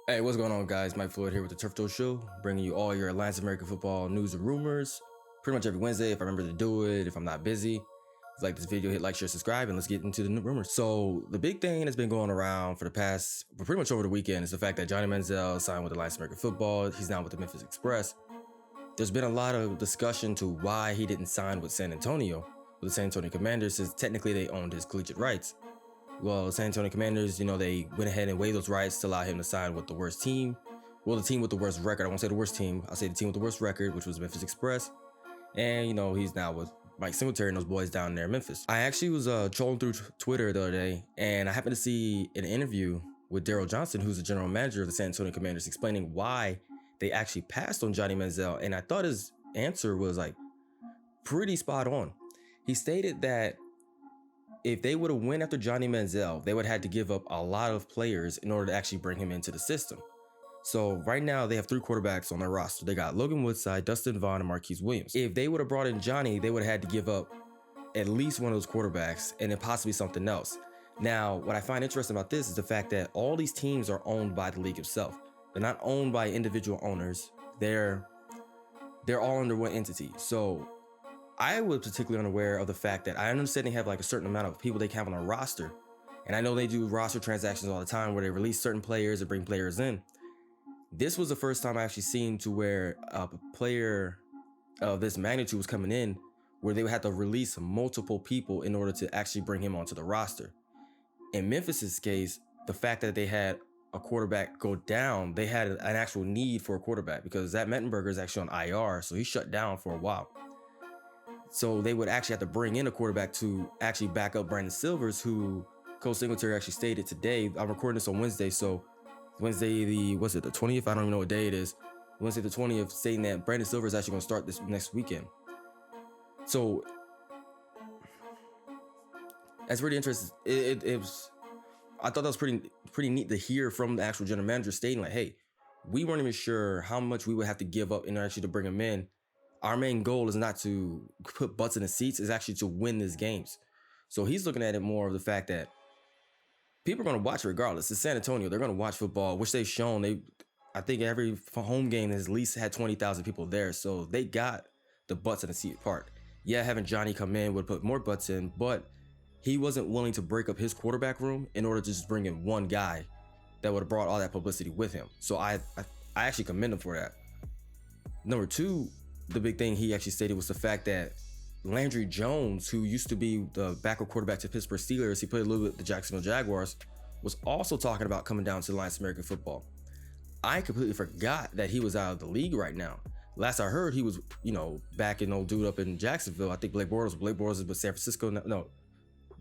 Hey, what's going on, guys? Mike Floyd here with the Turf Toe Show, bringing you all your Atlantic American football news and rumors pretty much every Wednesday if I remember to do it, if I'm not busy. If you like this video, hit like, share, subscribe, and let's get into the new rumors. So the big thing that's been going around for pretty much over the weekend is the fact that Johnny Manziel signed with Atlantic American football. He's now with the Memphis Express. There's been a lot of discussion to why he didn't sign with San Antonio, with the San Antonio Commanders, since technically they owned his collegiate rights. Well, the San Antonio Commanders, they went ahead and waived those rights to allow him to sign with the worst team. Well, the team with the worst record. I won't say the worst team. I'll say the team with the worst record, which was Memphis Express. And, he's now with Mike Singletary and those boys down there in Memphis. I actually was trolling through Twitter the other day, and I happened to see an interview with Daryl Johnston, who's the general manager of the San Antonio Commanders, explaining why they actually passed on Johnny Manziel. And I thought his answer was pretty spot on. He stated that if they would have went after Johnny Manziel, they would have had to give up a lot of players in order to actually bring him into the system. So right now they have 3 quarterbacks on their roster. They got Logan Woodside, Dustin Vaughn, and Marquise Williams. If they would have brought in Johnny, they would have had to give up at least one of those quarterbacks and then possibly something else. Now, what I find interesting about this is the fact that all these teams are owned by the league itself. They're not owned by individual owners. They're all under one entity. So I was particularly unaware of the fact that I understand they have a certain amount of people they have on a roster. And I know they do roster transactions all the time where they release certain players and bring players in. This was the first time I actually seen to where a player of this magnitude was coming in where they would have to release multiple people in order to actually bring him onto the roster. In Memphis's case, the fact that they had a quarterback go down, they had an actual need for a quarterback because Zach Mettenberger is actually on IR, so he shut down for a while. So they would actually have to bring in a quarterback to actually back up Brandon Silvers, who Coach Singletary actually stated today. I'm recording this on Wednesday, so Wednesday the 20th? I don't even know what day it is. Wednesday the 20th, saying that Brandon Silvers is actually going to start this next weekend. So that's pretty interesting. I thought that was pretty neat to hear from the actual general manager stating hey, we weren't even sure how much we would have to give up in order actually to bring him in. Our main goal is not to put butts in the seats, it's actually to win these games. So he's looking at it more of the fact that people are going to watch regardless. It's San Antonio. They're going to watch football, which they've shown. I think every home game has at least had 20,000 people there. So they got the butts in the seat part. Yeah, having Johnny come in would put more butts in, but he wasn't willing to break up his quarterback room in order to just bring in one guy that would have brought all that publicity with him. So I actually commend him for that. Number 2, the big thing he actually stated was the fact that Landry Jones, who used to be the backup quarterback to Pittsburgh Steelers, he played a little bit with the Jacksonville Jaguars, was also talking about coming down to Alliance American football. I completely forgot that he was out of the league right now. Last I heard, he was, backing old dude up in Jacksonville. I think Blake Bortles is with San Francisco. No,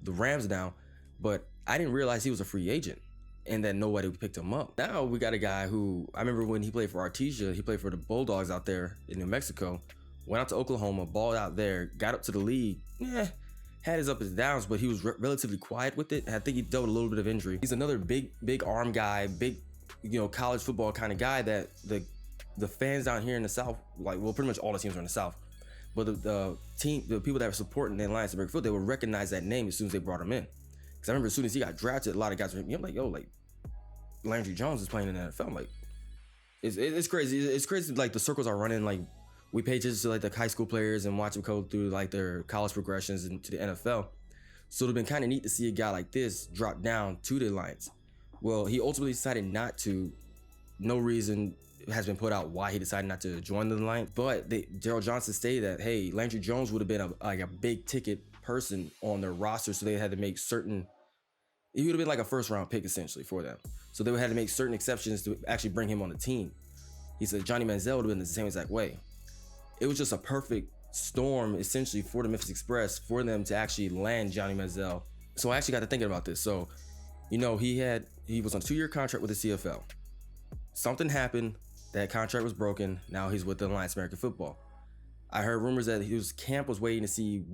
the Rams now. But I didn't realize he was a free agent and that nobody picked him up. Now we got a guy who, I remember when he played for Artesia, he played for the Bulldogs out there in New Mexico, went out to Oklahoma, balled out there, got up to the league, had his ups and downs, but he was relatively quiet with it. I think he dealt with a little bit of injury. He's another big arm guy, big, college football kind of guy that the fans down here in the South, pretty much all the teams are in the South, but the people that were supporting the Alliance American football, they would recognize that name as soon as they brought him in. Because I remember as soon as he got drafted, a lot of guys were Landry Jones is playing in the NFL. It's crazy. It's crazy. The circles are running. We pay attention to the high school players and watch them go through their college progressions into the NFL. So it'd been kind of neat to see a guy like this drop down to the Alliance. Well, he ultimately decided not to. No reason has been put out why he decided not to join the Alliance. But Daryl Johnston stated that, hey, Landry Jones would have been a big ticket person on their roster, so they had to make certain. He would have been a first round pick essentially for them. So they would have to make certain exceptions to actually bring him on the team. He said Johnny Manziel would have been the same exact way. It was just a perfect storm essentially for the Memphis Express for them to actually land Johnny Manziel. So I actually got to thinking about this. So, he was on a 2-year contract with the CFL. Something happened, that contract was broken. Now he's with the Alliance American football. I heard rumors that his camp was waiting to see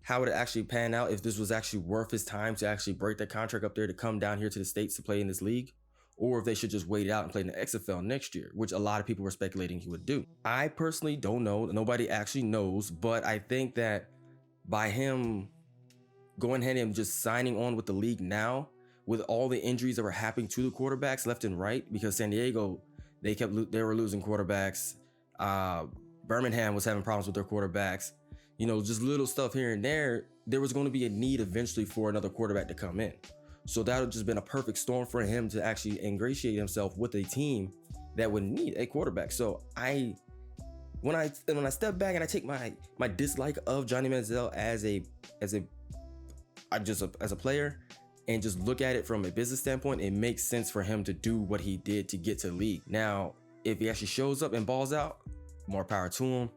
how it actually pan out, if this was actually worth his time to actually break that contract up there to come down here to the States to play in this league, or if they should just wait it out and play in the XFL next year, which a lot of people were speculating he would do. I personally don't know. Nobody actually knows, but I think that by him going ahead and just signing on with the league now with all the injuries that were happening to the quarterbacks left and right, because San Diego, they were losing quarterbacks. Birmingham was having problems with their quarterbacks. You know, just little stuff here and there. There was going to be a need eventually for another quarterback to come in. So that would just been a perfect storm for him to actually ingratiate himself with a team that would need a quarterback. So when I step back and I take my dislike of Johnny Manziel as a player and just look at it from a business standpoint, it makes sense for him to do what he did to get to the league. Now, if he actually shows up and balls out, more power to him.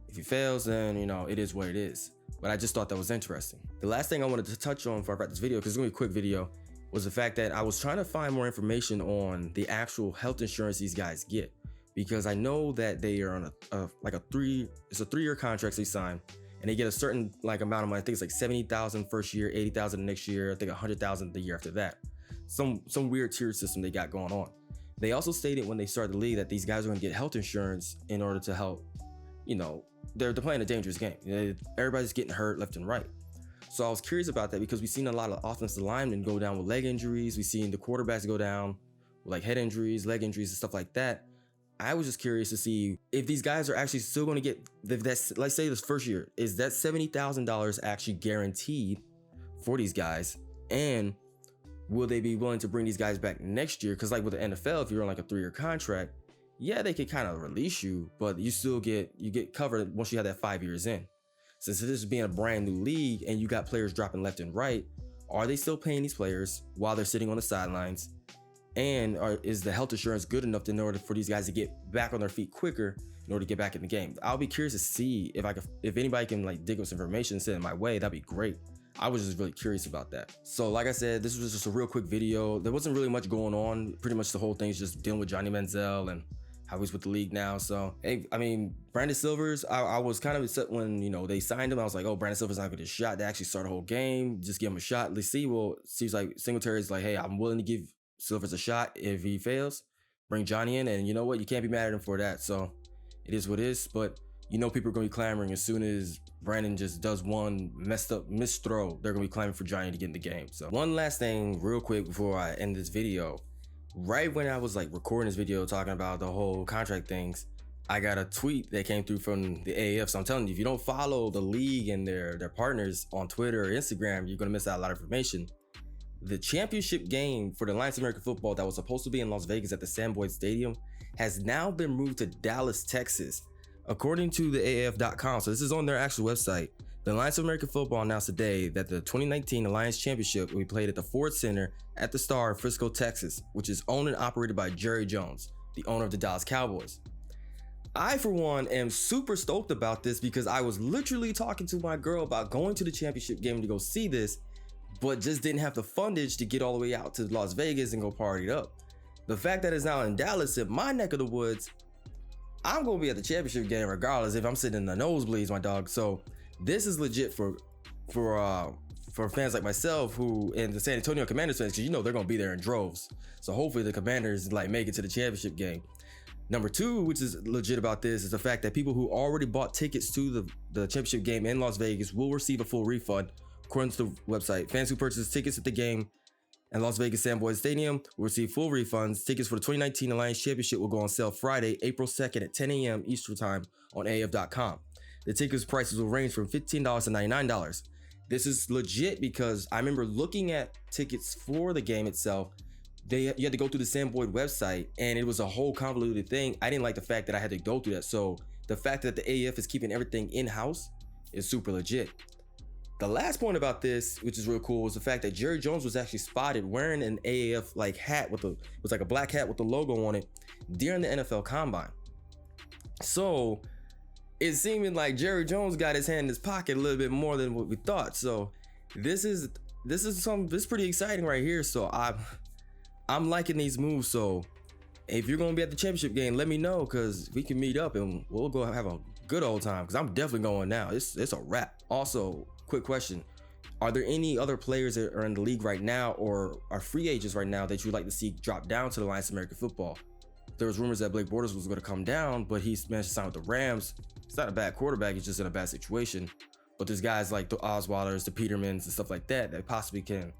If he fails, then, you know, it is what it is. But I just thought that was interesting. The last thing I wanted to touch on before I wrap this video, because it's gonna be a quick video, was the fact that I was trying to find more information on the actual health insurance these guys get, because I know that they are on a 3-year contract they sign, and they get a certain amount of money. I think it's like $70,000 first year, $80,000 next year, I think $100,000 the year after that. Some weird tier system they got going on. They also stated when they started the league that these guys are going to get health insurance in order to help, you know, they're playing a dangerous game. Everybody's getting hurt left and right. So I was curious about that, because we've seen a lot of offensive linemen go down with leg injuries. We've seen the quarterbacks go down with like head injuries, leg injuries, and stuff like that. I was just curious to see if these guys are actually still going to get, let's say this first year, is that $70,000 actually guaranteed for these guys? And will they be willing to bring these guys back next year? Because like with the NFL, if you're on like a 3-year contract, yeah, they could kind of release you, but you still get covered once you have that 5 years in. Since this is being a brand new league and you got players dropping left and right, are they still paying these players while they're sitting on the sidelines? And is the health insurance good enough in order for these guys to get back on their feet quicker in order to get back in the game? I'll be curious to see if anybody can like dig up some information and send it my way. That'd be great. I was just really curious about that. So like I said, this was just a real quick video. There wasn't really much going on. Pretty much the whole thing is just dealing with Johnny Manziel and how he's with the league now. So, hey, I mean, Brandon Silvers, I was kind of upset when, you know, they signed him. I was like, oh, Brandon Silvers not gonna get a shot to actually start a whole game. Just give him a shot. Let's see. Well, seems like Singletary's like, hey, I'm willing to give Silvers a shot. If he fails, bring Johnny in. And you know what? You can't be mad at him for that. So it is what it is. But you know, people are gonna be clamoring as soon as Brandon just does one missed throw. They're gonna be clamoring for Johnny to get in the game. So one last thing real quick before I end this video. Right when I was like recording this video talking about the whole contract things, I got a tweet that came through from the AAF. So I'm telling you, if you don't follow the league and their partners on Twitter or Instagram, you're gonna miss out a lot of information. The championship game for the Lions of American Football that was supposed to be in Las Vegas at the Sam Boyd Stadium has now been moved to Dallas, Texas. According to the AAF.com, so this is on their actual website, the Lions of American Football announced today that the 2019 Alliance Championship will be played at the Ford Center at the Star in Frisco, Texas, which is owned and operated by Jerry Jones, the owner of the Dallas Cowboys. I, for one, am super stoked about this because I was literally talking to my girl about going to the championship game to go see this, but just didn't have the fundage to get all the way out to Las Vegas and go party it up. The fact that it's now in Dallas, in my neck of the woods, I'm going to be at the championship game regardless if I'm sitting in the nosebleeds, my dog. So this is legit for fans like myself who, and the San Antonio Commanders fans, because you know they're going to be there in droves. So hopefully the Commanders like make it to the championship game. Number two, which is legit about this, is the fact that people who already bought tickets to the championship game in Las Vegas will receive a full refund. According to the website, fans who purchase tickets at the game and Las Vegas Sam Boyd Stadium will receive full refunds. Tickets for the 2019 Alliance Championship will go on sale Friday, April 2nd at 10 a.m. Eastern Time on AAF.com. The tickets prices will range from $15 to $99. This is legit because I remember looking at tickets for the game itself. You had to go through the Sam Boyd website and it was a whole convoluted thing. I didn't like the fact that I had to go through that. So the fact that the AAF is keeping everything in-house is super legit. The last point about this, which is real cool, was the fact that Jerry Jones was actually spotted wearing an AAF like hat with was like a black hat with the logo on it during the NFL Combine. So it seemed like Jerry Jones got his hand in his pocket a little bit more than what we thought. So this is pretty exciting right here. So I'm liking these moves. So if you're gonna be at the championship game, let me know because we can meet up and we'll go have a good old time. Because I'm definitely going now. It's a wrap. Also, quick question: are there any other players that are in the league right now or are free agents right now that you'd like to see drop down to the Lions of American Football? There was rumors that Blake Bortles was going to come down, but he managed to sign with the Rams. It's not a bad quarterback; he's just in a bad situation. But there's guys like the Osweilers, the Petermans, and stuff like that that possibly can,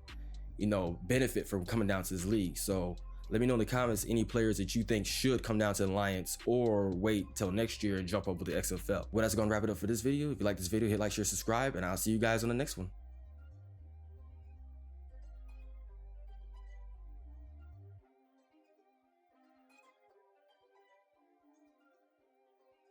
you know, benefit from coming down to this league. So let me know in the comments any players that you think should come down to the Alliance or wait till next year and jump over to the XFL. Well, that's gonna wrap it up for this video. If you like this video, hit like, share, subscribe, and I'll see you guys on the next one.